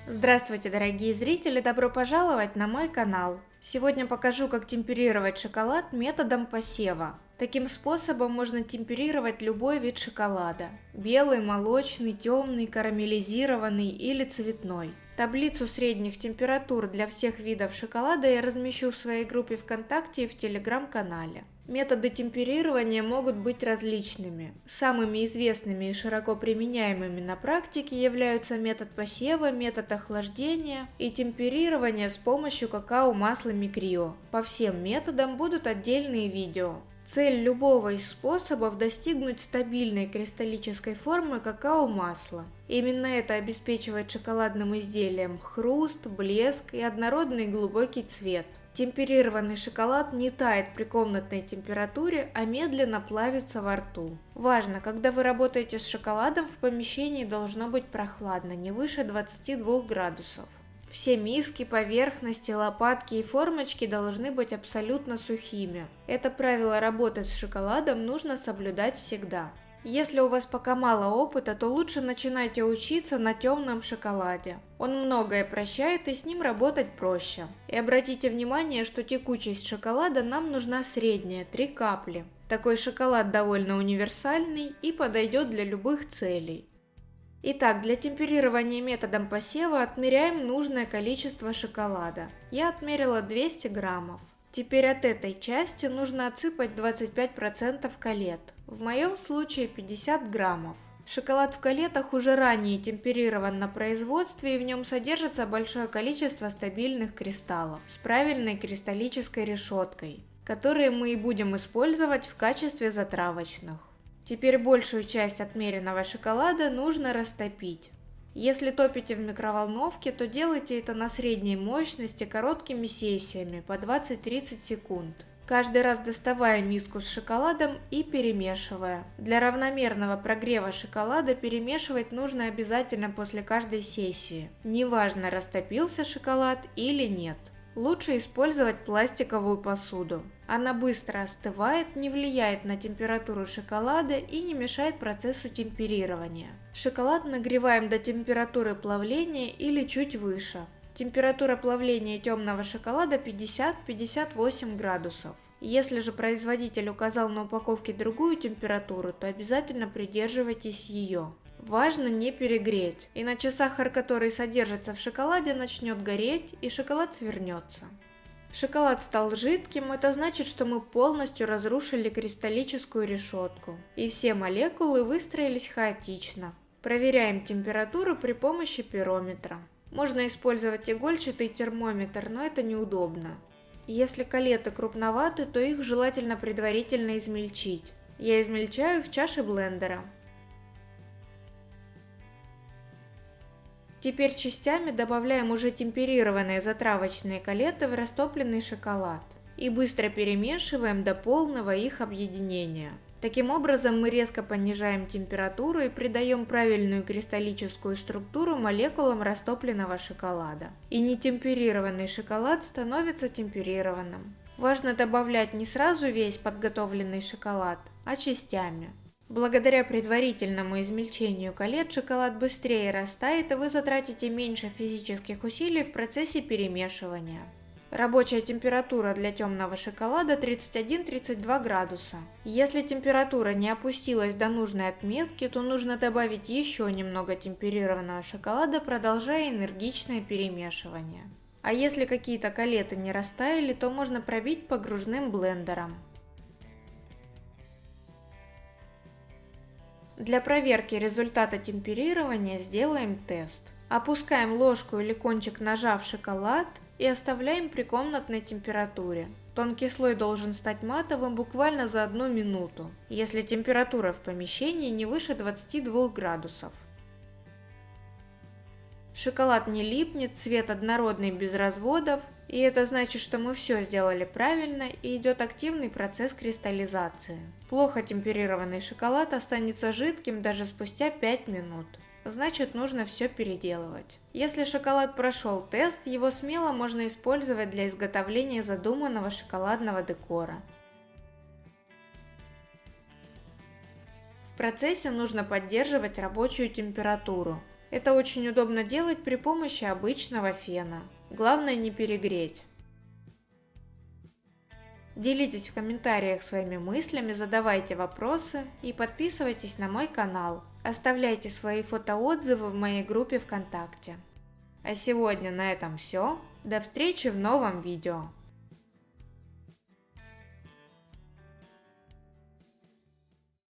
Здравствуйте, дорогие зрители! Добро пожаловать на мой канал! Сегодня покажу, как темперировать шоколад методом посева. Таким способом можно темперировать любой вид шоколада – белый, молочный, темный, карамелизированный или цветной. Таблицу средних температур для всех видов шоколада я размещу в своей группе ВКонтакте и в Телеграм-канале. Методы темперирования могут быть различными. Самыми известными и широко применяемыми на практике являются метод посева, метод охлаждения и темперирования с помощью какао-масла Микрио. По всем методам будут отдельные видео. Цель любого из способов – достигнуть стабильной кристаллической формы какао-масла. Именно это обеспечивает шоколадным изделиям хруст, блеск и однородный глубокий цвет. Темперированный шоколад не тает при комнатной температуре, а медленно плавится во рту. Важно, когда вы работаете с шоколадом, в помещении должно быть прохладно, не выше 22 градусов. Все миски, поверхности, лопатки и формочки должны быть абсолютно сухими. Это правило работы с шоколадом нужно соблюдать всегда. Если у вас пока мало опыта, то лучше начинайте учиться на темном шоколаде. Он многое прощает, и с ним работать проще. И обратите внимание, что текучесть шоколада нам нужна средняя, 3 капли. Такой шоколад довольно универсальный и подойдет для любых целей. Итак, для темперирования методом посева отмеряем нужное количество шоколада. Я отмерила 200 граммов. Теперь от этой части нужно отсыпать 25% калет. В моем случае 50 граммов. Шоколад в калетах уже ранее темперирован на производстве, и в нем содержится большое количество стабильных кристаллов с правильной кристаллической решеткой, которые мы и будем использовать в качестве затравочных. Теперь большую часть отмеренного шоколада нужно растопить. Если топите в микроволновке, то делайте это на средней мощности короткими сессиями по 20-30 секунд. Каждый раз доставая миску с шоколадом и перемешивая. Для равномерного прогрева шоколада перемешивать нужно обязательно после каждой сессии. Неважно, растопился шоколад или нет. Лучше использовать пластиковую посуду. Она быстро остывает, не влияет на температуру шоколада и не мешает процессу темперирования. Шоколад нагреваем до температуры плавления или чуть выше. Температура плавления темного шоколада 50-58 градусов. Если же производитель указал на упаковке другую температуру, то обязательно придерживайтесь ее. Важно не перегреть, иначе сахар, который содержится в шоколаде, начнет гореть и шоколад свернется. Шоколад стал жидким, это значит, что мы полностью разрушили кристаллическую решетку, и все молекулы выстроились хаотично. Проверяем температуру при помощи пирометра. Можно использовать игольчатый термометр, но это неудобно. Если калеты крупноваты, то их желательно предварительно измельчить. Я измельчаю в чаше блендера. Теперь частями добавляем уже темперированные затравочные калеты в растопленный шоколад и быстро перемешиваем до полного их объединения. Таким образом мы резко понижаем температуру и придаем правильную кристаллическую структуру молекулам растопленного шоколада. И нетемперированный шоколад становится темперированным. Важно добавлять не сразу весь подготовленный шоколад, а частями. Благодаря предварительному измельчению калет шоколад быстрее растает, и вы затратите меньше физических усилий в процессе перемешивания. Рабочая температура для темного шоколада 31-32 градуса. Если температура не опустилась до нужной отметки, то нужно добавить еще немного темперированного шоколада, продолжая энергичное перемешивание. А если какие-то калеты не растаяли, то можно пробить погружным блендером. Для проверки результата темперирования сделаем тест. Опускаем ложку или кончик ножа в шоколад и оставляем при комнатной температуре. Тонкий слой должен стать матовым буквально за 1 минуту, если температура в помещении не выше 22 градусов. Шоколад не липнет, цвет однородный без разводов, и это значит, что мы все сделали правильно и идет активный процесс кристаллизации. Плохо темперированный шоколад останется жидким даже спустя 5 минут. Значит, нужно все переделывать. Если шоколад прошел тест, его смело можно использовать для изготовления задуманного шоколадного декора. В процессе нужно поддерживать рабочую температуру. Это очень удобно делать при помощи обычного фена. Главное не перегреть. Делитесь в комментариях своими мыслями, задавайте вопросы и подписывайтесь на мой канал. Оставляйте свои фотоотзывы в моей группе ВКонтакте. А сегодня на этом все. До встречи в новом видео.